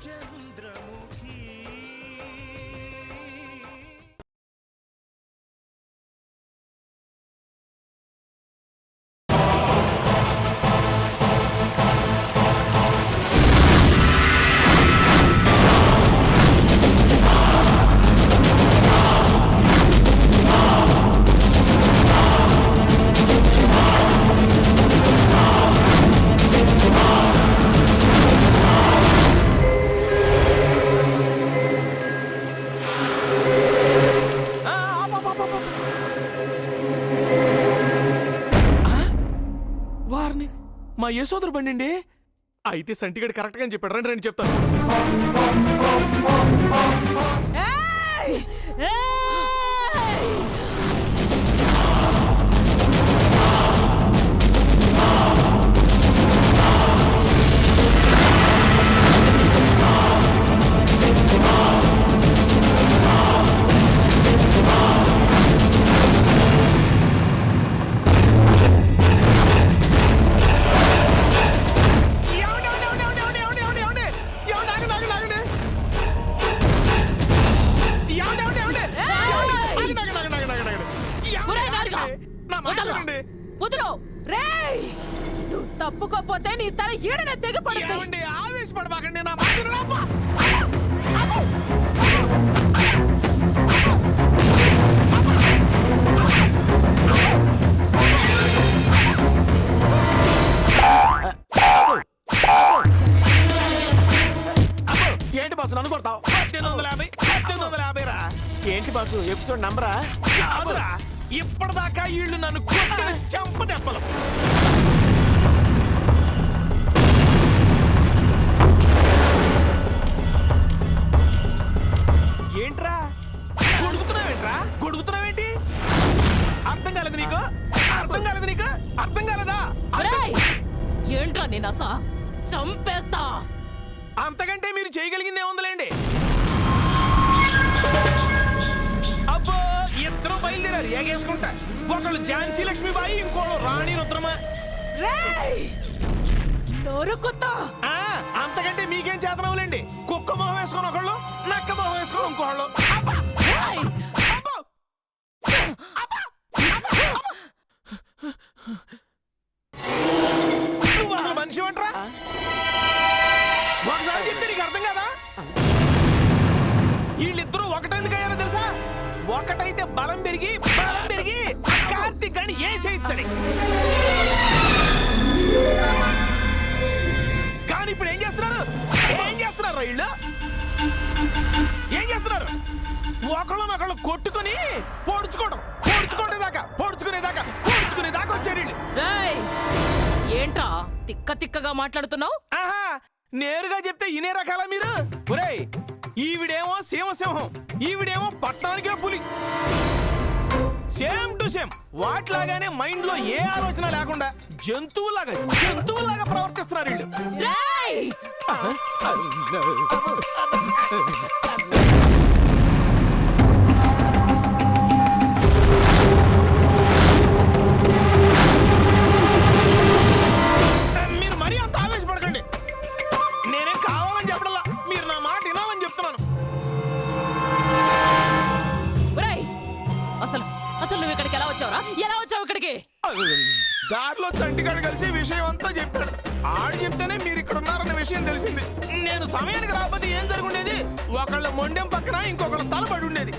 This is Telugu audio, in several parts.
చంద్రముఖి మా యశోదరు బండి అయితే సంటిగడి కరెక్ట్ గా చెప్పాడు. రండి రండి చెప్తాను. నువ్వు తప్పుకోపోతే నీ తల ఈడనే తెగిపడుతుంది. ఆవేశపడబాకండి. నా ఏంటి బాసు నన్ను కొడతావు? 1850 రా. ఏంటి బాసు ఎపిసోడ్ నంబరా? కాదురా, ఇప్పటిదాకా వీళ్ళు నన్ను కొట్టిన చంప దెబ్బలు. ఏంట్రా గొడుగుతున్నావేంట్రా? గొడుగుతున్నావేంటి? అర్థం కాలేదు నీకు? అర్థం కాలేదు నీకు? అర్థం కాలేదా? ఏంట్రా నేను అసా చంపేస్తా. అంతకంటే మీరు చేయగలిగింది ఏముందిలేండి. అబ్బో, ఇద్దరు బయలుదేరారు ఏగేసుకుంటా. ఒకళ్ళు ఝాన్సీ లక్ష్మీబాయి, ఇంకోళ్ళు రాణి రుద్రమ. అంతకంటే మీకేం చేతనవులేండి. కుక్క మొహం వేసుకొని ఒకళ్ళు, నక్క మొహం వేసుకొని ఇంకోళ్ళు. నువ్వు అసలు మనిషి అంటరా? ఒకసారి చెప్తే నీకు అర్థం కదా? వీళ్ళిద్దరూ ఒకటెందుకు అయ్యారో తెలుసా? ఒకటైతే బలం పెరిగి కార్తీక్ గాని ఏసేయిచ్చని. కానీ ఇప్పుడు ఏం చేస్తున్నారు? వీళ్ళు ఏం చేస్తున్నారు? ఒకళ్ళనొకళ్ళు కొట్టుకుని పొడుచుకునేదాకా వచ్చారు వీళ్ళు. ఏంట్రా తిక్కగా మాట్లాడుతున్నావు? ఆహా, నేరుగా చెప్తే ఇనే రకాల మీరు. ఒరేయ్, ఈవిడేమో సింహం, ఈవిడేమో పట్టణానికే పులి. సేమ్ టు సేమ్ వాటిలాగానే మైండ్ లో ఏ ఆలోచన లేకుండా జంతువులాగా ప్రవర్తిస్తున్నారు వీళ్ళు. మీరు మరీ అంత ఆవేశపడకండి. నేనేం కావాలని చెప్పడల్లా, మీరు నా మాట వినాలని చెప్తున్నాను. అసలు నువ్వు ఇక్కడికి ఎలా వచ్చావు ఇక్కడికి? దారిలో చంటిగాడు కలిసి విషయం అంతా చెప్పాడు. ఆడు చెప్తేనే మీరు ఇక్కడ ఉన్నారన్న విషయం తెలిసింది. నేను సమయానికి రాకపోతే ఏం జరుగుండేది? ఒకళ్ళ మొండెం పక్కన ఇంకొకళ్ళ తలబడి ఉండేది.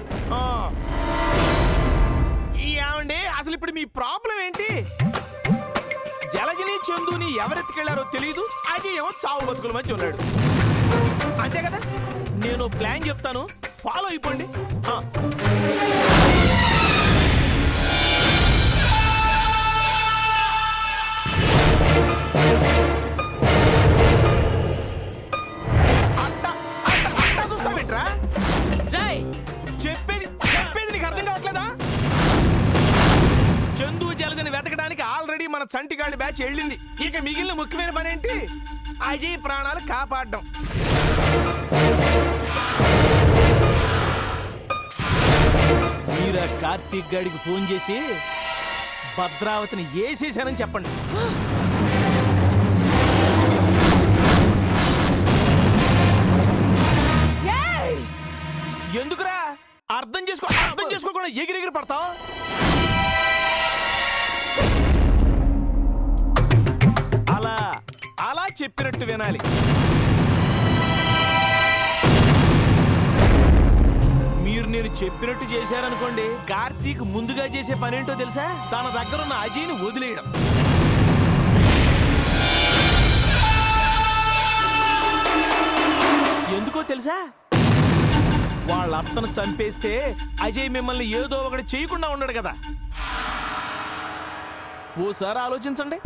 ఏమండి, అసలు ఇప్పుడు మీ ప్రాబ్లం ఏంటి? జలజని చందుని ఎవరెత్తుకెళ్లారో తెలియదు. అజయ్ ఏమో చావు బతుకుల మధ్య ఉన్నాడు. అంతే కదా? నేను ప్లాన్ చెప్తాను, ఫాలో అయిపోండి. చూస్తావేంట్రా? చెప్పేది నీకు అర్థం కావట్లేదా? చందు జలజని వెతకడానికి ఆల్రెడీ మన చంటిగాడి బ్యాచ్ వెళ్ళింది. ఇక మిగిలిన ముఖ్యమైన పని ఏంటి? అజయ్ ప్రాణాలు కాపాడడం. మీరా కార్తీక్ గాడికి ఫోన్ చేసి భద్రావతిని ఏసేశానని చెప్పండి. చెప్పినట్టు వినాలి. మీరు నేను చెప్పినట్టు చేశారనుకోండి, కార్తీక్ ముందుగా చేసే పనేంటో తెలుసా? తన దగ్గరున్న అజయ్ని వదిలేయడం. ఎందుకో తెలుసా? వాళ్ళ అత్తను చంపేస్తే అజయ్ మిమ్మల్ని ఏదో ఒకటి చేయకుండా ఉండడు కదా. ఓసారి ఆలోచించండి.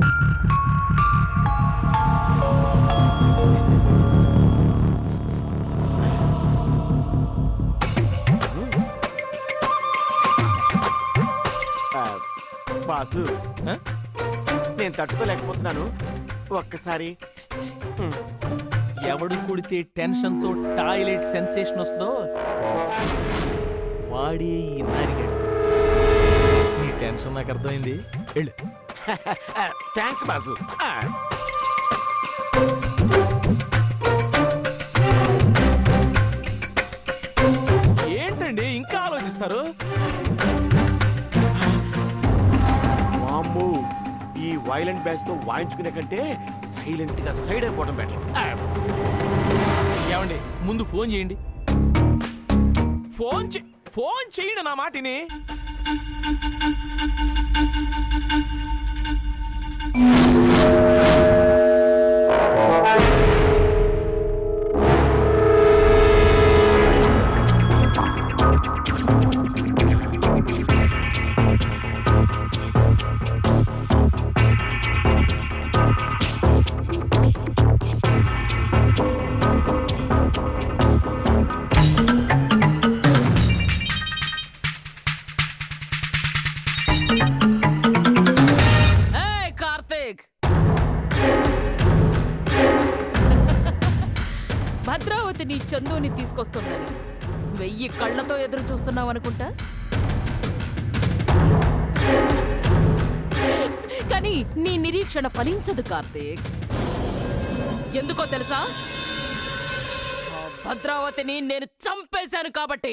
బాసు, నేను తట్టుకోలేకపోతున్నాను. ఒక్కసారి ఎవడు కుడితే టెన్షన్ తో టాయిలెట్ సెన్సేషన్ వస్తుందో వాడే ఈ నరిగాడు. నీ టెన్షన్ నాకు అర్థమైంది. వెళ్ళు. Thanks boss. ఏంటండి ఇంకా ఆలోచిస్తారు? వామ్మో, ఈ వైలెంట్ బ్యాచ్ తో వాయించుకునే కంటే సైలెంట్ గా సైడ్ అయిపోవడం బెటర్. ఏమండి ముందు ఫోన్ చేయండి. ఫోన్ చేయండి నా మాటిని. భద్రావతి నీ చందుని తీసుకొస్తుందని 1000 కళ్ళతో ఎదురు చూస్తున్నావు అనుకుంటా. కానీ నీ నిరీక్షణ ఫలించదు కార్తీక్. ఎందుకో తెలుసా? భద్రావతిని నేను చంపేశాను కాబట్టి.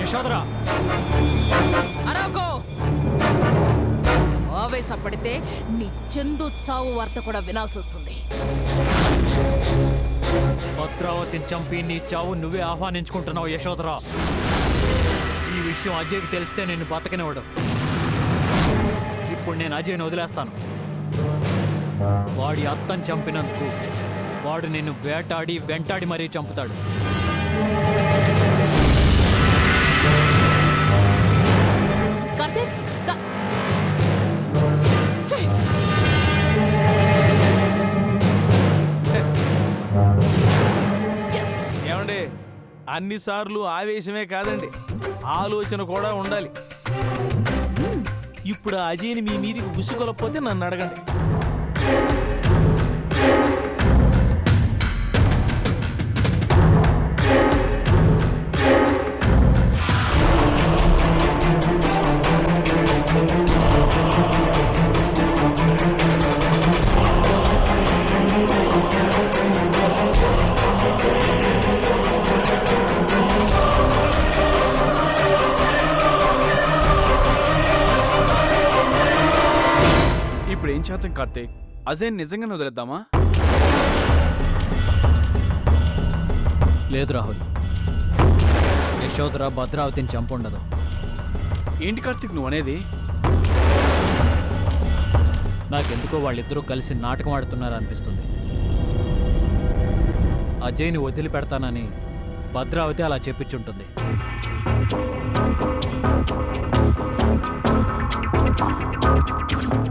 యశోదరా, అరవకో. ఆవేశపడితే నీ చందు చావు వార్త కూడా వినాల్సి వస్తుంది. భద్రావతిని చంపి నీ చావు నువ్వే ఆహ్వానించుకుంటున్నావు యశోదరా. ఈ విషయం అజయ్కి తెలిస్తే నేను బతకనివ్వడం. ఇప్పుడు నేను అజయ్ని వదిలేస్తాను. వాడి అత్తని చంపినందుకు వాడు నిన్ను వేటాడి వెంటాడి మరీ చంపుతాడు. కార్తీక్, ఏమండి అన్నిసార్లు ఆవేశమే కాదండి, ఆలోచన కూడా ఉండాలి. ఇప్పుడు అజయ్ని మీ మీదికి ఉసుకొలపోతే నన్ను అడగండి. ఇప్పుడు ఏం చేద్దాం కార్తీక్? అజయ్ నిజంగానే వదిలేద్దామా? లేదు రాహుల్, యశోదరా భద్రావతిని చంపుండదు. ఏంటి కార్తీక్ నువ్వు అనేది? నాకెందుకో వాళ్ళిద్దరూ కలిసి నాటకం ఆడుతున్నారు అనిపిస్తుంది. అజయ్ని వదిలిపెడతానని భద్రావతి అలా చెప్పించుంటుంది.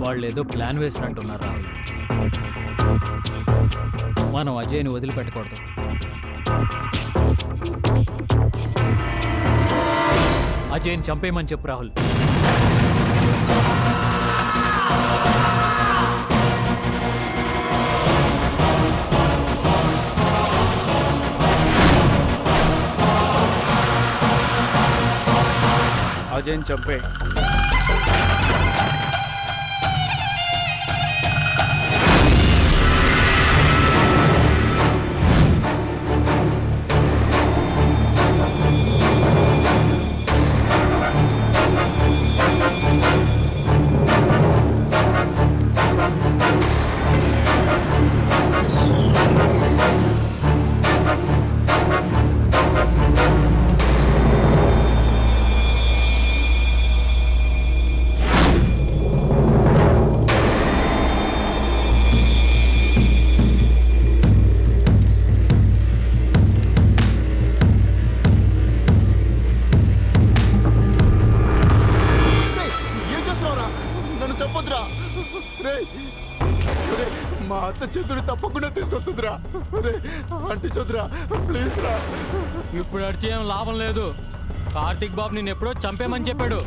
వాళ్ళేదో ప్లాన్ వేసినట్టున్నారు రాహుల్. మనం అజయ్ని వదిలిపెట్టకూడదు. అజయ్ని చంపేయమని చెప్పు రాహుల్. అజయ్ని చంపే. మా అత్త చంద్రుని తప్పకుండా తీసుకొస్తుందిరా. అరే అంటే చంద్ర ప్లీజ్ రా. ఇప్పుడు అడిచి ఏం లాభం లేదు. కార్తిక్ బాబు నేను ఎప్పుడో చంపేమని చెప్పాడు.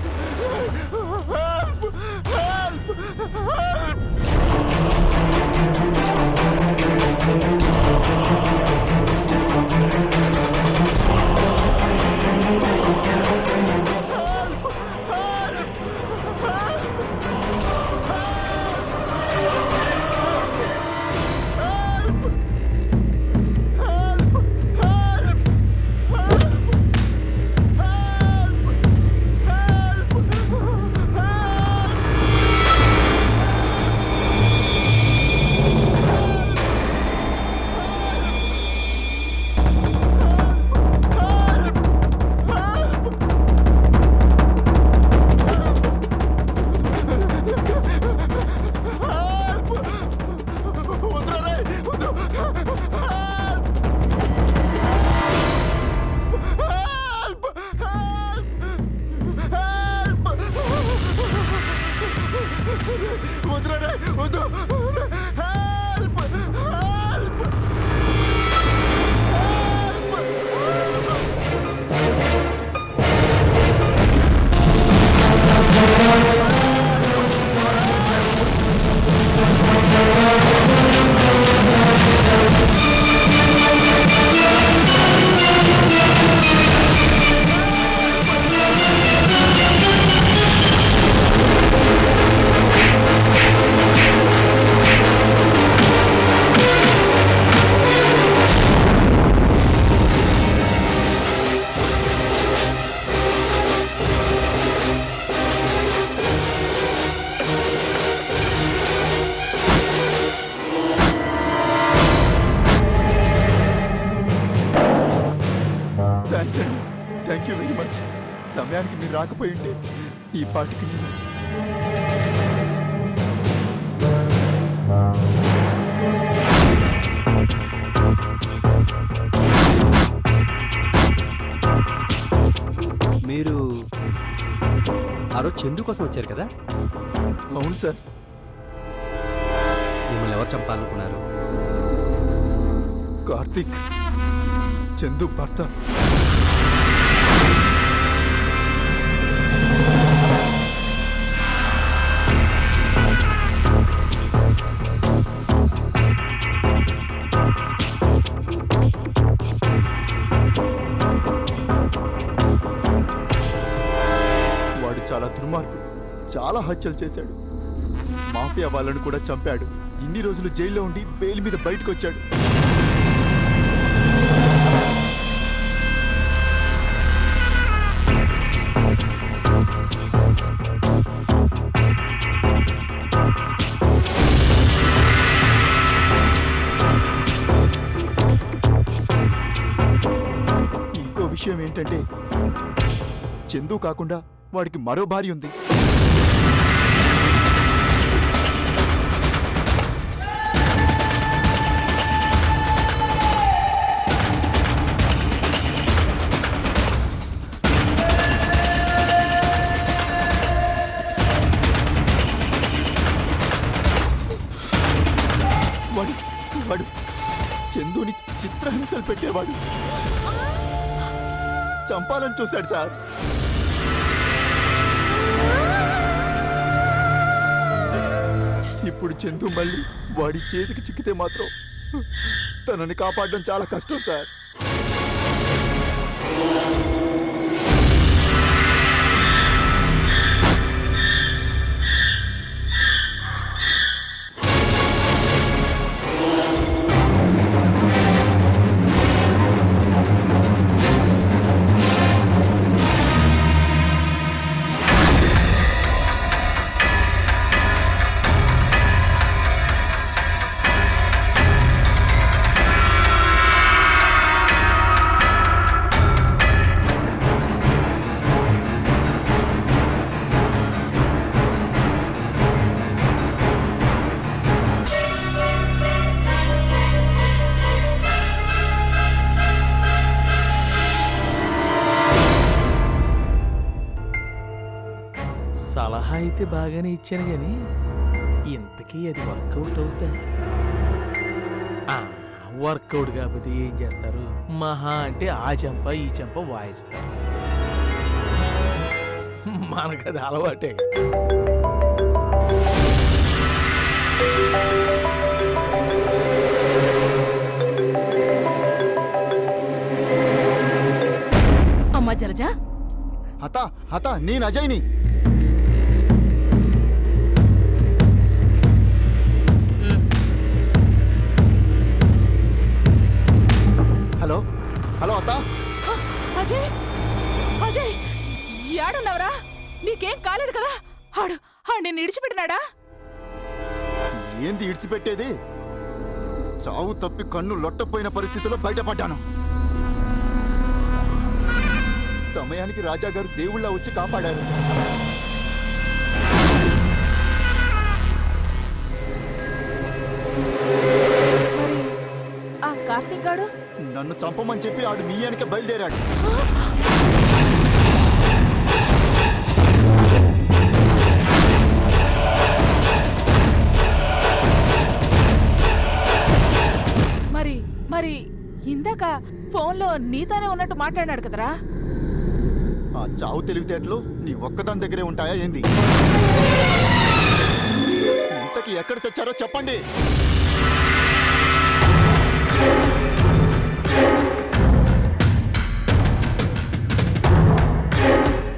థ్యాంక్స్ అండి, థ్యాంక్ యూ వెరీ మచ్. సమయానికి మీరు రాకపోయి ఉంటే ఈ పాటికి నేను మీరు ఆ రోజు చందు కోసం వచ్చారు కదా? అవును సార్. మిమ్మల్ని ఎవరు చంపాలనుకున్నారు? కార్తిక్, చందు భర్త. వాడు చాలా దుర్మార్గుడు, చాలా హత్యలు చేశాడు. మాఫియా వాళ్ళను కూడా చంపాడు. ఇన్ని రోజులు జైల్లో ఉండి బెయిల్ మీద బయటకు వచ్చాడు. ఇంకో విషయం ఏంటంటే చందు కాకుండా వాడికి మరో భార్య ఉంది. వాడు వాడు చందుని చిత్రహింసలు పెట్టేవాడు. చంపాలని చూశాడు సార్. ఇప్పుడు చందు మళ్ళీ వాడి చేతికి చిక్కితే మాత్రం తనని కాపాడడం చాలా కష్టం సార్. సలహా అయితే బాగానే ఇచ్చాను కానీ ఇంతకీ అది వర్కౌట్ అవుతా? వర్కౌట్ కాకపోతే ఏం చేస్తారు? మహా అంటే ఆ చెంప ఈ చెంప వాయిస్తారు. మనకది అలవాటే. అమ్మా జలజ, హత నేను అజయ్ని. హలో హలో అత్త. అజయ్ అజయ్ ఏడున్నావురా? నీకేం కాలేదు కదా? ఆడు నిన్ను ఇడిచిపెట్టినాడా? ఏంది ఇడిచిపెట్టేది? చావు తప్పి కన్ను లొట్టపోయిన పరిస్థితిలో బయటపడ్డాను. సమయానికి రాజా గారు దేవుళ్ళ వచ్చి కాపాడారు. మరి ఆ కార్తీక్ గాడు? నన్ను చంపమని చెప్పి ఆడు మీ వెనకే బయలుదేరాడు. మరి ఇందాక ఫోన్లో నీతోనే ఉన్నట్టు మాట్లాడినాడు కదరా? ఆ చావు తెలివితేటలు నీ ఒక్కదాని దగ్గరే ఉంటాయా ఏంది? ఇంతకీ ఎక్కడ చచ్చారో చెప్పండి.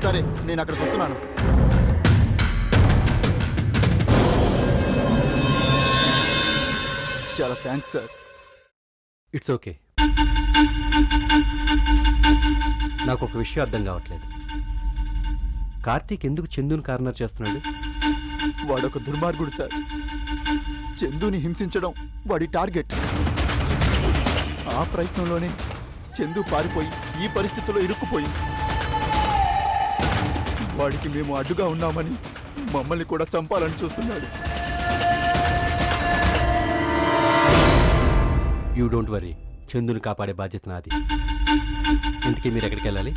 సరే, నేను అక్కడికి వస్తున్నాను. చాలా థ్యాంక్స్ సార్. It's okay. నాకు ఒక విషయం అర్థం కావట్లేదు. కార్తీక్ ఎందుకు చందుని కార్నర్ చేస్తున్నాడు? వాడొక దుర్మార్గుడు సార్. చందుని హింసించడం వాడి టార్గెట్. ఆ ప్రయత్నంలోనే చందు పారిపోయి ఈ పరిస్థితిలో ఇరుక్కుపోయింది. వాడికి మేము అడ్డుగా ఉన్నామని మమ్మల్ని కూడా చంపాలని చూస్తున్నాడు. యూ డోంట్ వరీ, చందుని కాపాడే బాధ్యత నాది. ఇంతకీ మీరు ఎక్కడికి వెళ్ళాలి?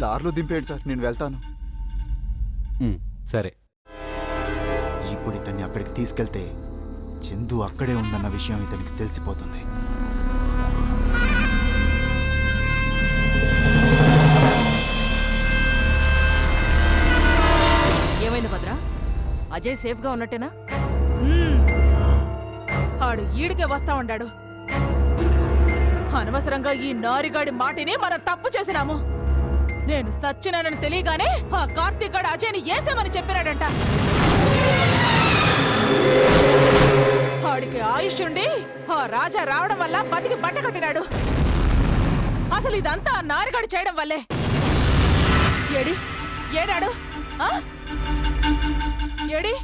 దారిలో దింపేయండి సార్, నేను వెళ్తాను. సరే. ఇప్పుడు ఇతన్ని అక్కడికి తీసుకెళ్తే చందు అక్కడే ఉందన్న విషయం ఇతనికి తెలిసిపోతుంది. ఏమైంది భద్ర? అజయ్ సేఫ్గా ఉన్నట్టేనా? ఆడు ఈడికే వస్తా ఉండాడు. అనవసరంగా ఈ నారిగాడి మాటిని మనం తప్పు చేసినాము. నేను సచ్చినానని తెలియగానే ఆ కార్తీక్ గాడు అజయ్ని ఏసేమని చెప్పినాడంట. ఆడికి ఆయుష్ ఉండి ఆ రాజా రావడం వల్ల బతికి బట్ట కట్టినాడు. అసలు ఇదంతా ఆ నారిగాడు చేయడం వల్లే. ఏడాడు? ఏడి?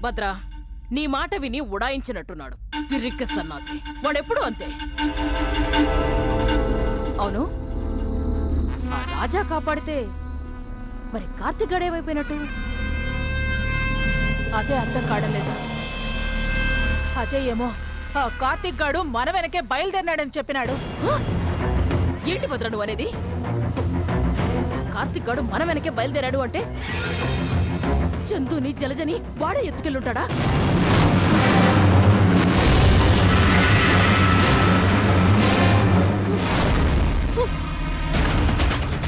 భద్రా, నీ మాట విని ఉడాయించినట్టున్నాడు. తిరిక్క సన్నాసి వాడెప్పుడు అంతే. అవును, ఆ రాజా కాపాడితే మరి కార్తీక్ గాడు ఏమైపోయినట్టు? అదే అర్థం కాడలేదు. అజయ్ ఏమో ఆ కార్తీక్ గాడు మన వెనకే బయలుదేరినాడని చెప్పినాడు. ఏంటి భద్ర నువ్వు అనేది? కార్తీక్ గాడు మన వెనకే బయలుదేరాడు అంటే చందుని జలజని వాడే ఎత్తుకెళ్ళుంటాడా?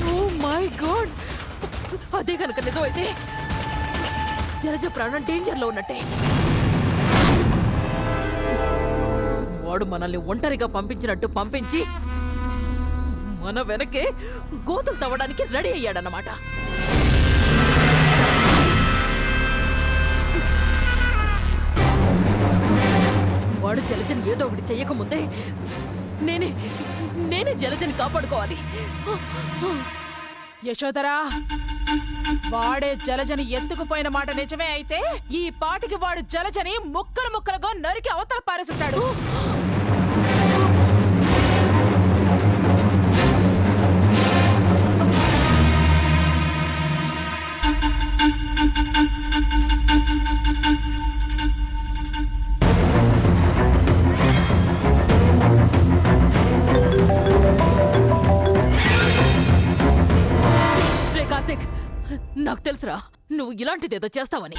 Oh my God! అదే కనుక నిజమైతే జలజ ప్రాణం డేంజర్ లో ఉన్నట్టే. వాడు మనల్ని ఒంటరిగా పంపించినట్టు పంపించి మన వెనకే గోతులు తవ్వడానికి రెడీ అయ్యాడన్నమాట. వాడు జలజని ఏదో ఒకటి చెయ్యకముందే నేనే జలజని కాపాడుకోవాలి. యశోదరా, వాడే జలజని ఎత్తుకుపోయిన మాట నిజమే అయితే ఈ పాటికి వాడు జలజని ముక్కలు ముక్కలుగా నరికి అవతల పారేసుంటాడు. నాకు తెలుసురా నువ్వు ఇలాంటిదేదో చేస్తావని.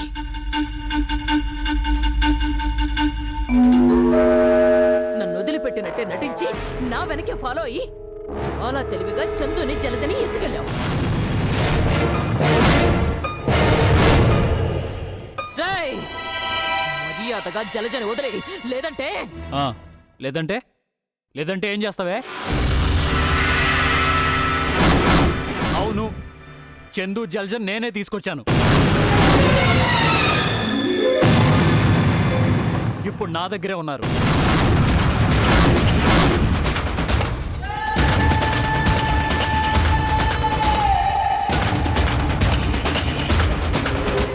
నన్ను వదిలిపెట్టినట్టే నటించి నా వెనకే ఫాలో అయ్యి చాలా తెలివిగా చందుని జలజని ఎత్తుకెళ్ళావు. రేయ్, మర్యాదగా జలజని వదిలే, లేదంటే ఆ, లేదంటే లేదంటే ఏం చేస్తావే? అవును, చందు జల్జన్ నేనే తీసుకొచ్చాను. ఇప్పుడు నా దగ్గరే ఉన్నారు.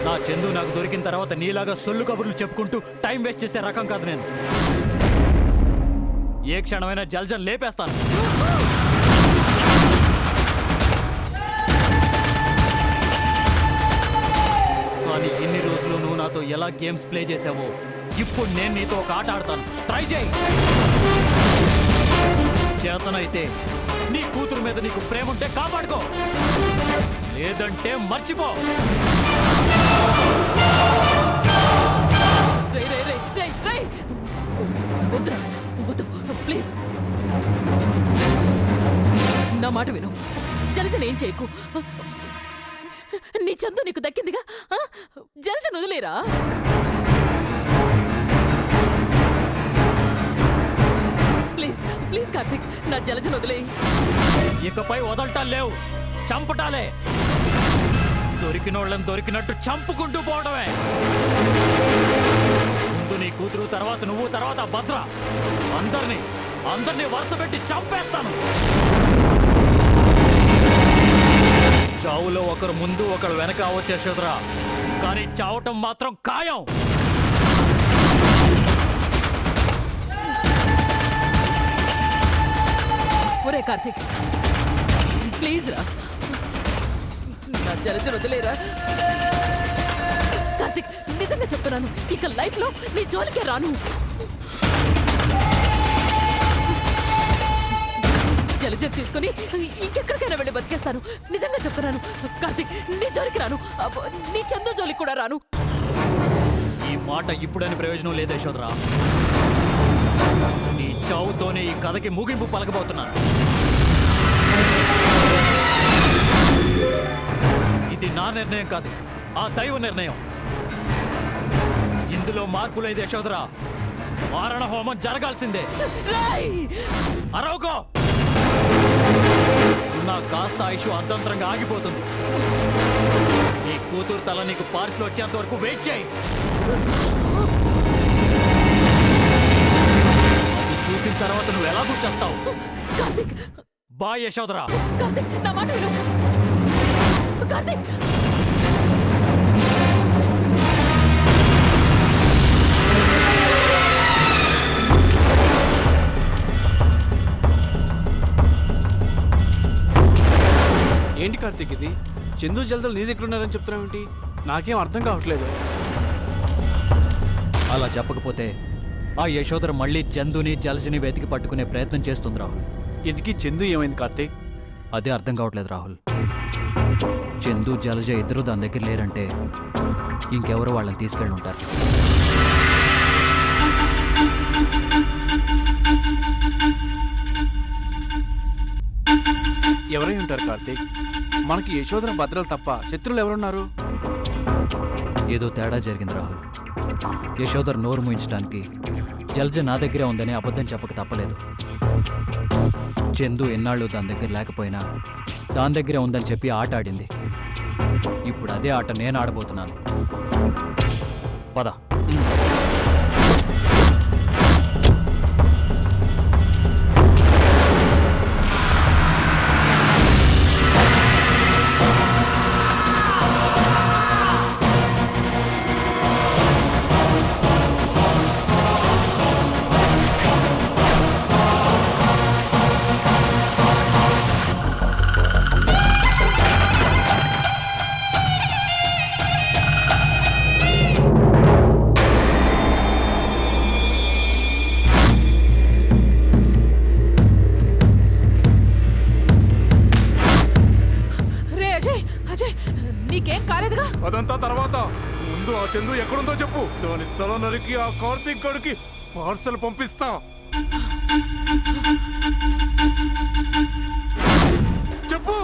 నా చందు నాకు దొరికిన తర్వాత నీలాగా సొల్లు కబుర్లు చెప్పుకుంటూ టైం వేస్ట్ చేసే రకం కాదు నేను. ఏ క్షణమైనా జల్జన్ లేపేస్తాను. కానీ ఇన్ని రోజులు నువ్వు నాతో ఎలా గేమ్స్ ప్లే చేసావో ఇప్పుడు నేను నీతో ఒక ఆట ఆడతాను. ట్రై చేయి. చేతనైతే నీ కూతురు మీద నీకు ప్రేమ ఉంటే కాపాడుకో, లేదంటే మర్చిపో. రేయ్, రేయ్, రేయ్, రేయ్, రేయ్. వద్దురా, వద్దు, ప్లీజ్. నా మాట విను. జలజన ఏం చేయకు. నీ చందు నీకు దక్కిందిగా, జలజన వదిలేరా. ప్లీజ్ ప్లీజ్ కార్తిక్, నా జలజన వదిలే. ఇకపై వదలటాలు లేవు, చంపటాలే. దొరికినోళ్ళని దొరికినట్టు చంపుకుంటూ పోవడమే. ముందు నీ కూతురు, తర్వాత నువ్వు, తర్వాత భద్ర. అందరినీ వరుస పెట్టి చంపేస్తాను. చావులో ఒకరు ముందు ఒకరు వెనక వచ్చే శుద్రా, కానీ చావటం మాత్రం ఖాయం. ఒరే కార్తిక్, ప్లీజ్ రా, నా జలజన వదిలేరా. కార్తిక్, నిజంగా చెప్తున్నాను, ఇక లైఫ్ లో నీ జోలికే రాను. జలజన తీసుకుని ఇంకెక్కడికైనా వెళ్ళి బతికేస్తాను. నిజంగా చెప్తున్నాను కార్తిక్, నీ జోలికి రాను. నీ చందు జోలికి కూడా రాను. ఈ మాట ఇప్పుడని ప్రయోజనం లేదు యశోదరా. నీ చావుతోనే ఈ కథకి ముగింపు పలకబోతున్నాను. ఇది నా నిర్ణయం కాదు, ఆ దైవ నిర్ణయం. ఇందులో మార్పు లేదు యశోదరా. మారణ హోమం జరగాల్సిందే. అరవకో, నా కాస్త ఆయుష్ అర్ధంతరంగా ఆగిపోతుంది. నీ కూతురు తల నీకు పార్సిల్ వచ్చేంత వరకు వెయిట్ చేయి. అది చూసిన తర్వాత నువ్వు ఎలా గుర్చేస్తావు? కార్తిక్, బాయ్ యశోదరా. కార్తిక్, నా మాట విను. కార్తిక్, ఏంటి కార్తీక్ ఇది? చందు జల్దలు నీ దగ్గర ఉన్నారని చెప్తున్నావేంటి? నాకేం అర్థం కావట్లేదు. అలా చెప్పకపోతే ఆ యశోదర మళ్ళీ చందుని జలజని వెతికి పట్టుకునే ప్రయత్నం చేస్తుంది రాహుల్. ఇందుకీ చందు ఏమైంది కార్తీక్? అదే అర్థం కావట్లేదు రాహుల్. చందు జలజ ఇద్దరు దాని దగ్గర లేరంటే ఇంకెవరు వాళ్ళని తీసుకెళ్ళి ఉంటారు. ఎవరై ఉంటారు కార్తీక్? మనకి యశోదర భద్రలు తప్ప శత్రువులు ఎవరున్నారు? ఏదో తేడా జరిగింది రాహుల్. యశోదర్ నోరు మూయించడానికి జలజ నా దగ్గరే ఉందని అబద్ధం చెప్పక తప్పలేదు. చందు ఎన్నాళ్ళు దాని దగ్గర లేకపోయినా దాని దగ్గరే ఉందని చెప్పి ఆట ఆడింది. ఇప్పుడు అదే ఆట నేను ఆడబోతున్నాను. పద. రే అజయ్, అజయ్, నీకేం కాలేదుగా? అదంతా తర్వాత. ముందు ముందు ఆ చందు ఎక్కడుందో చెప్పు. దాని తల నరికి ఆ కార్తీక్ గడికి పార్సల్ పంపిస్తా. చెప్పు.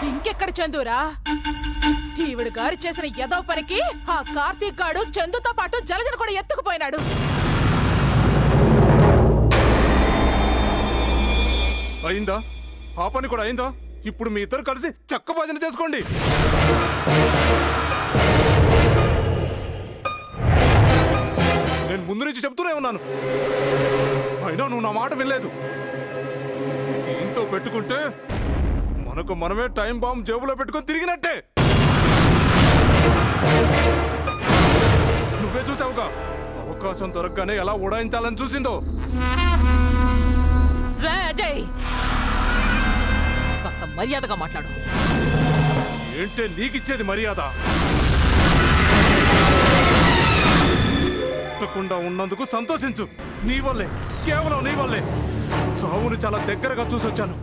ఇంకెక్కడ చందురా? ఈవిడ గారు చేసిన ఏదో పనికి ఆ కార్తీక్ గాడు చందుతో పాటు జలజను కూడా ఎత్తుకుపోయినాడు. అయిందా? ఆ పని కూడా అయిందా? ఇప్పుడు మీ ఇద్దరు కలిసి చక్క భజన చేసుకోండి. నేను ముందు నుంచి చెప్తూనే ఉన్నాను, అయినా నువ్వు నా మాట వినలేదు. దీంతో పెట్టుకుంటే మనకు మనమే టైం బాంబ్ జేబులో పెట్టుకొని తిరిగినట్టే. నువ్వే చూసావుగా అవకాశం దొరకగానే ఎలా ఉడాయించాలని చూసిందో. రే అజయ్, కాస్త మర్యాదగా మాట్లాడు. ఏంటే నీకిచ్చేది మర్యాద? తప్పకుండా ఉన్నందుకు సంతోషించు. నీ వల్లే, కేవలం నీ వల్లే చావుని చాలా దగ్గరగా చూసొచ్చాను.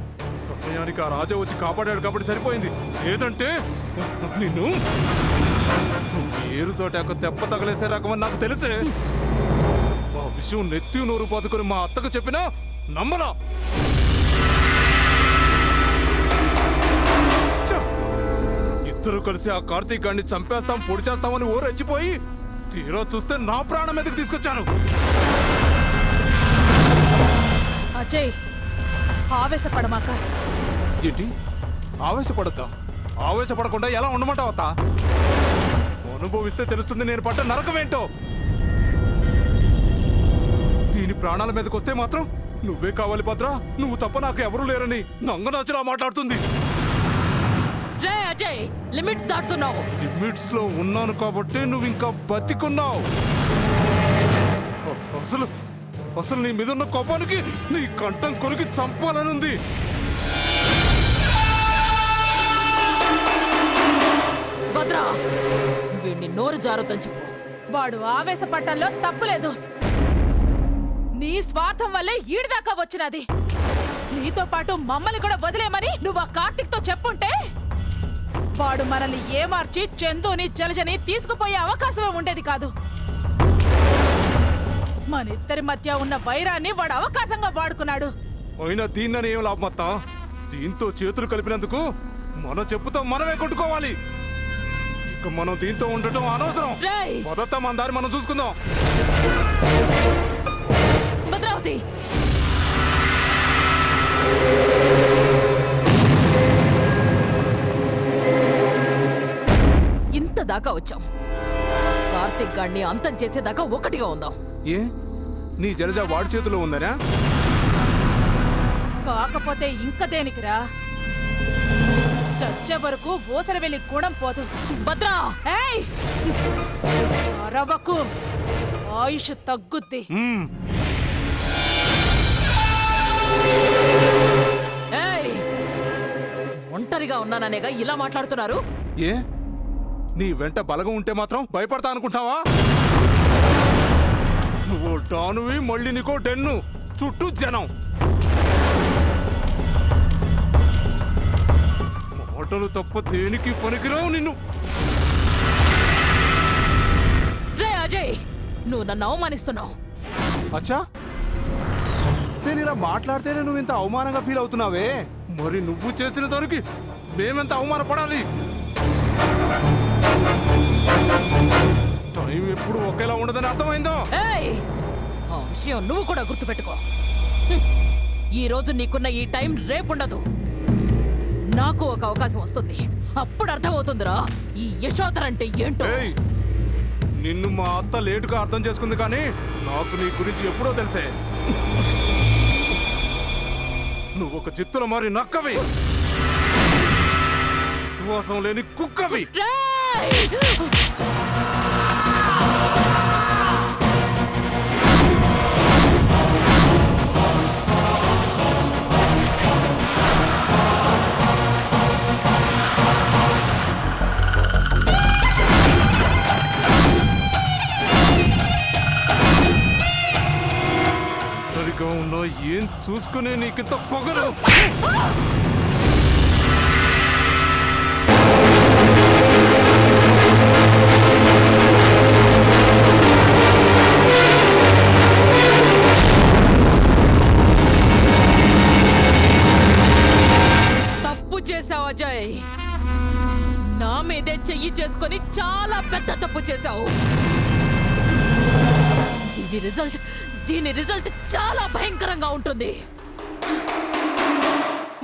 సమయానికి ఆ రాజా వచ్చి కాపాడాడు కాబట్టి సరిపోయింది. లేదంటే నిన్ను ఏరుతోటి ఒక తెప్ప తగలేసే రకమని నాకు తెలిసే. ఆ విషయం నెత్తి నోరు పాదుకొని మా అత్తకు చెప్పినా నమ్మలా. ఇద్దరు కలిసి ఆ కార్తీక్ గాడిని చంపేస్తాం, పొడి చేస్తామని ఓ రెచ్చిపోయి తీరా చూస్తే నా ప్రాణం మీదకి తీసుకొచ్చాను. అజయ్, ఆవేశపడమాక. ఏంటి ఆవేశపడద్దా? ఆవేశపడకుండా ఎలా ఉండమంటావు అత్త? అనుభవిస్తే తెలుస్తుంది నేను పడ్డ నరకం ఏంటో. దీని ప్రాణాల మీదకి వస్తే మాత్రం నువ్వే కావాలి భద్రా, నువ్వు తప్ప నాకు ఎవరూ లేరని నంగనాచలా మాట్లాడుతుంది. రే అజయ్, లిమిట్స్ దాటుతున్నావు. లిమిట్స్ లో ఉన్నాను కాబట్టి నువ్వు ఇంకా బతికున్నావు. అసలు అసలు నీ మీద ఉన్న కోపానికి నీ కంఠం కొరికి చంపాలనుంది. భద్రా, వీడిని నోరు జారుద్దని చెప్పు. వాడు ఆవేశపట్టంలో తప్పులేదు. నీ స్వార్థం వల్లే ఈడిదాకా వచ్చినది. నీతో పాటు మమ్మల్ని కూడా వదిలేమని నువ్వు ఆ కార్తీక్ తో చెప్పుంటే వాడు మనల్ని ఏమార్చి చందుని జలజని తీసుకుపోయే అవకాశమే ఉండేది కాదు. మనిద్దరి మధ్య ఉన్న వైరాన్ని వాడు అవకాశంగా వాడుకున్నాడు. అయినా దీన్నని ఏం లాభమత్తా? దీంతో చేతులు కలిపినందుకు మన చెప్పుతో మనమే కొట్టుకోవాలి. ఇక మనం దీంతో ఉండటం అనవసరం. రేయ్! మొదట మన దారి మనం చూసుకుందాం. భద్రావతి, ఇంత దాకా వచ్చాం. కార్తీక్ గాడిని అంతం చేసేదాకా ఒకటిగా ఉందాం. ఏ నీ జలజ వాడి చేతిలో ఉందనా? కాకపోతే ఇంక దేనికిరా? చచ్చే వరకు ఊసర వెళ్ళి కూడం పోదు. భద్రా, ఏయ్! అరవకు, ఆయుష్ తగ్గుద్ది. ఏయ్! ఒంటరిగా ఉన్నాననేగా ఇలా మాట్లాడుతున్నారు. ఏ నీ వెంట బలగం ఉంటే మాత్రం భయపడతా అనుకుంటావా? నువ్వు డానువి, మళ్ళీ నీకో డెన్ను, చుట్టూ జనం. మాటలు తప్ప దేనికి పనికిరావు నిన్ను. రే అజయ్, నువ్వు నన్ను అవమానిస్తున్నావు. అచ్చా, నేను ఇలా మాట్లాడితేనే నువ్వు ఇంత అవమానంగా ఫీల్ అవుతున్నావే? మరి నువ్వు చేసిన దానికి మేమెంత అవమానపడాలి? టైం ఎప్పుడు ఒకేలా ఉండదని అర్థమైందో? ఏయ్! ఆ విషయం నువ్వు కూడా గుర్తుపెట్టుకో. ఈ రోజు నీకున్న ఈ టైం రేపుండదు. నాకు ఒక అవకాశం వస్తుంది, అప్పుడు అర్థమవుతుందిరా ఈ యశోధరంటే ఏంటో. ఏయ్, నిన్ను మా అత్త లేటుగా అర్థం చేసుకుంది, కానీ నాకు నీ గురించి ఎప్పుడో తెలిసే. నువ్వు ఒక చిత్తుల మారి నక్కవి, విశ్వాసం లేని కుక్కవి. రేయ్! సరిగా ఉన్నా ఏం చూసుకునే నీకింత పొగరు? మీదే చెయ్యి చేసుకొని చాలా పెద్ద తప్పు చేశావు. దీని రిజల్ట్ చాలా భయంకరంగా ఉంటుంది.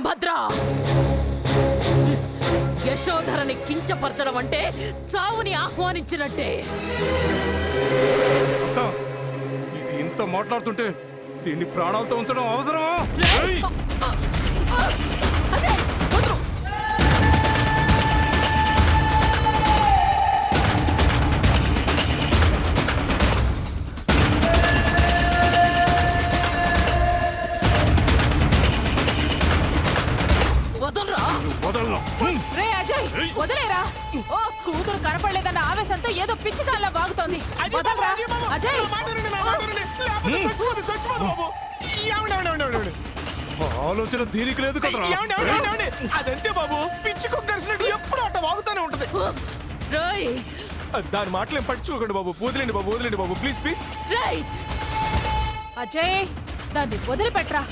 భద్రా, యశోధరని కించపరచడం అంటే చావుని ఆహ్వానించినట్టే. అత్త, ఇది ఇంత మాట్లాడుతుంటే దీన్ని ప్రాణాలతో ఉంచడం అవసరమా? ఏయ్! అజయ్, వదరు. వదలరా. వదలను. రే అజయ్, వదిలేరా. ఓ, కూతురు కనపడలేదన్న ఆవేశంతో ఏదో పిచ్చికాల్లా బాగుతోంది. వదలరా అజయ్. ఆలోచన దీనికి లేదు కదరా. అదంతే బాబు, పిచ్చి కుక్కర్సినట్టు ఎప్పుడు అట్ట వాగుతానే ఉంటది. రేయ్, దాని మాటలు ఏం పట్టించుకోకండి బాబు, వదిలేండి బాబు, వదిలేండి బాబు, ప్లీజ్ ప్లీజ్. రేయ్. అజయ్, దాన్ని వదిలిపెట్రా.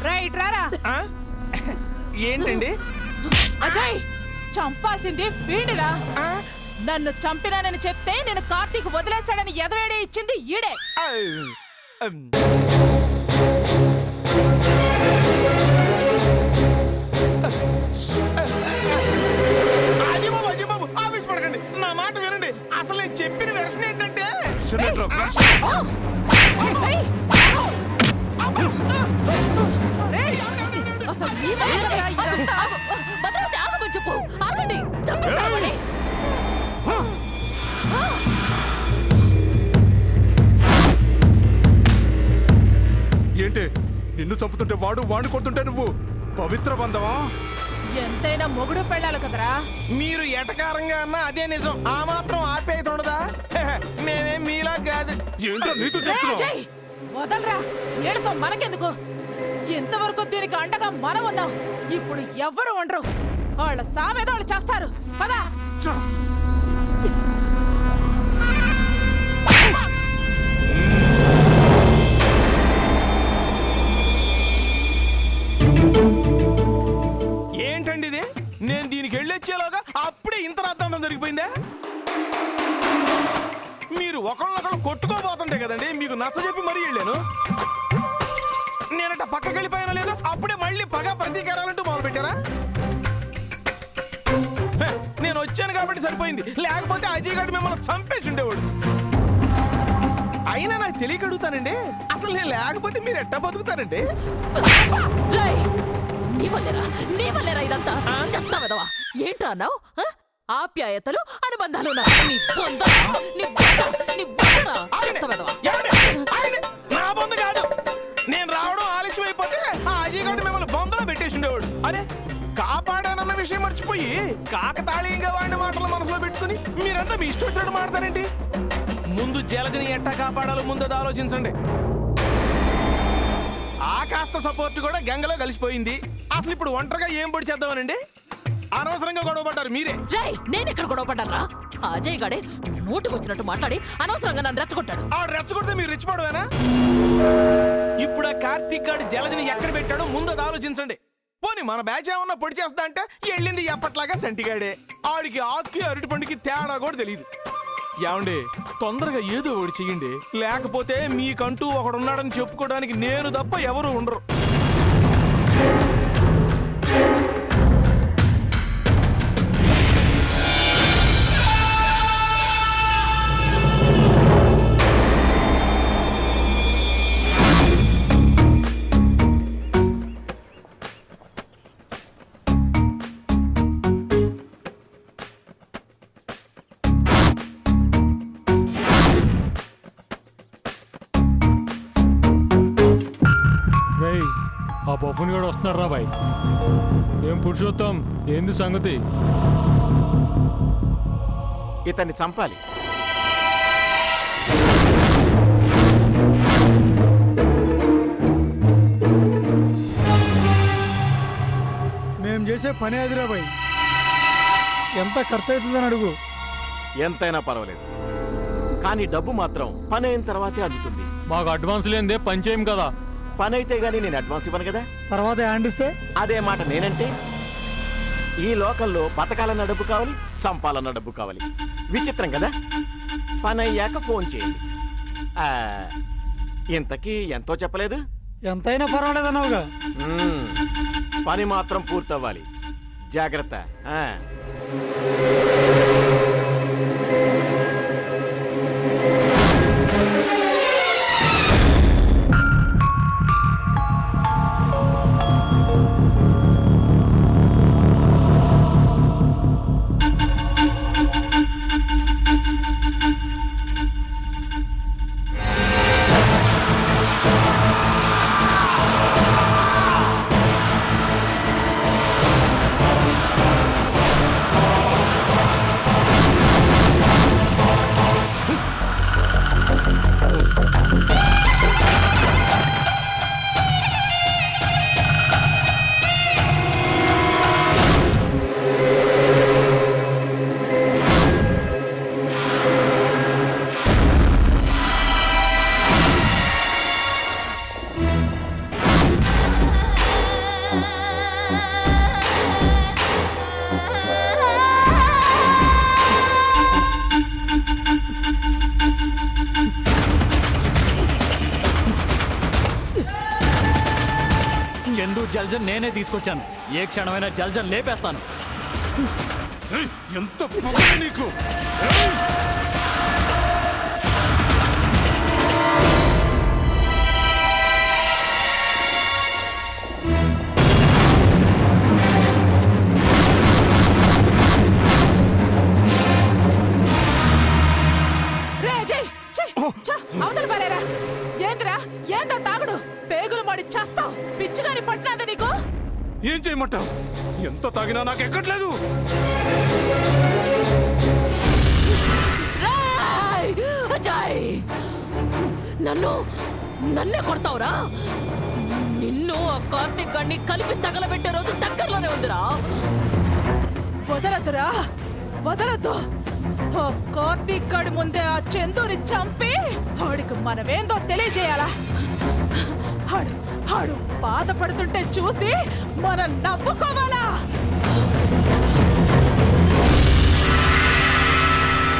రైట్ రారా. ఏంటండి? అజయ్, చంపాల్సింది వీడిరా. నన్ను చంపినానని చెప్తే నేను కార్తీక్ వదిలేస్తాడని ఎదవేడి ఇచ్చింది ఈడే. అజయ్ బాబు, ఆఫీస్ పడకండి, నా మాట వినండి. అసలు నేను చెప్పిన వెర్షన్ ఏంటంటే రేయ్. రేయ్, అసలు నీ వల్లరా ఇదంతా? భద్రావతి, ఆగమని చెప్పు. ఆగండి, చంపేస్తామని. ఏంటి, నిన్ను చంపుతుంటే వాడిని కొడుతుంటే నువ్వు పవిత్ర బంధమా? ఎంతైనా మొగుడు పెళ్ళాలి కదరా. మీరు ఎటకారంగా అన్నా అదే నిజం. ఆ మాత్రం ఆప్యాయత ఉండదా? మేమేం మీలా కాదు. ఏంటో నీతో రేయ్ చెప్తున్నా. అజయ్, వదలరా. ఏడుతో మనకెందుకు? ఇంతవరకు దీనికి అండగా మనం ఉన్నాం. ఇప్పుడు ఎవ్వరు ఉండరు. వాళ్ళ సావేదో వాళ్ళు చేస్తారు. పదా. చ్చ! ఏంటండి ఇది? నేను దీనికి వెళ్ళొచ్చేలోగా అప్పుడే ఇంత రాద్దాంతం జరిగిపోయిందా? మీరు ఒకళ్ళొకళ్ళు కొట్టుకోబోతుంటే కదండి మీకు నచ్చ చెప్పి మరీ వెళ్ళాను. నేనట పక్కకి వెళ్ళిపోయానో లేదో అప్పుడే మళ్ళీ పగ ప్రతీకారాలంటూ మొదలు పెట్టారా? నేను వచ్చాను కాబట్టి సరిపోయింది, లేకపోతే అజయ్ గారు మిమ్మల్ని చంపేసి ఉండేవాడు. అయినా నాకు తెలియక అడుగుతానండి, అసలు నేను లేకపోతే మీరు ఎట్టా బతుకుతారండి? రేయ్, నీ వల్లేరా ఇదంతా. చెప్తా వెదవా. ఏంట్రా అన్నావు? ఆప్యాయతలు, అనుబంధాలు నా బొంద కాదు. నేను రావడం ఆలస్యం అయిపోతే ఆ అజయ్ గారు మిమ్మల్ని బొందలో పెట్టేసి ఉండేవాడు. అరే, కాపాడానన్న విషయం మర్చిపోయి కాకతాళీయంగా వాడిన మాటలు మనసులో పెట్టుకుని మీరంతా మీ ఇష్టం వచ్చినట్టు మాడతారేంటి? ముందు జలజని ఎట్టా కాపాడాలో ముందు అది ఆలోచించండి. ఆ కాస్త సపోర్ట్ కూడా గంగలో కలిసిపోయింది. అసలు ఇప్పుడు ఒంటరిగా ఏం పొడి చేద్దామనండి? అనవసరంగా గొడవ పడ్డారు మీరే. రేయ్, నేను ఎక్కడ గొడవ పడ్డారా? అజయ్ గాడే నోటుకొచ్చినట్టు మాట్లాడి అనవసరంగా నన్ను రెచ్చగొట్టాడు. ఆ రెచ్చగొడితే మీరు రెచ్చిపోవడమేనా? ఇప్పుడు ఆ కార్తీక్ గాడు జలజని ఎక్కడ పెట్టాడో ముందు అది ఆలోచించండి. పోనీ మన బ్యాచ్ ఏమన్నా పొడి చేస్తా అంటే వెళ్ళింది ఎప్పట్లాగా సంటిగాడే. ఆడికి ఆకి అరటి పండుకి తేడా కూడా తెలియదు. ఏమండి, తొందరగా ఏదో ఒకటి చెయ్యండి, లేకపోతే మీకంటూ ఒకడున్నాడని చెప్పుకోవడానికి నేను తప్ప ఎవరు ఉండరు. ఆ బొఫున్ కూడా వస్తున్నాడు రా బాయ్. ఏం పురుషోత్తం, ఏంది సంగతి? ఇతన్ని చంపాలి. మేము చేసే పని అదిరా బాయ్. ఎంత ఖర్చు అవుతుందని అడుగు. ఎంతైనా పర్వాలేదు, కానీ డబ్బు మాత్రం పని అయిన తర్వాతే అందుతుంది. మాకు అడ్వాన్స్ లేనిదే పని చేయం కదా. పని అయితే గానీ నేను అడ్వాన్స్ ఇవ్వను కదా. తర్వాత హ్యాండ్ ఇస్తే అదే మాట నేనంటే. ఈ లోకల్లో బతకాలన్న డబ్బు కావాలి, చంపాలన్న డబ్బు కావాలి. విచిత్రం కదా. పని అయ్యాక ఫోన్ చేయండి. ఇంతకీ ఎంతో చెప్పలేదు. ఎంతైనా పర్వాలేదన్నావుగా. పని మాత్రం పూర్తవ్వాలి. జాగ్రత్త. చందు జల్జన్ నేనే తీసుకొచ్చాను. ఏ క్షణమైనా జల్జన్ లేపేస్తాను. ఎంత పొగ నీకు! అవతల పారేరా. ఏంద్రా ఏందా తాగుడు? పేగులు మడి చేస్తావు. పిచ్చిగాని పట్టినాదా నీకు? ఏం చేయమంటావు? ఎంత తాగినా నాకు ఎక్కట్లేదు. నన్నే కొడతావురా? నిన్ను ఆ కార్తీక్ గాడిని కలిపి తగలబెట్టే రోజు దగ్గరలోనే ఉందిరా. వదలద్దురా, వదలద్దు. ఆ కార్తీక్ గాడి ముందే ఆ చందుని చంపి ఆడికి మనమేందో తెలియజేయాలా. ఆడు బాధపడుతుంటే చూసి మనం నవ్వుకోవాలా.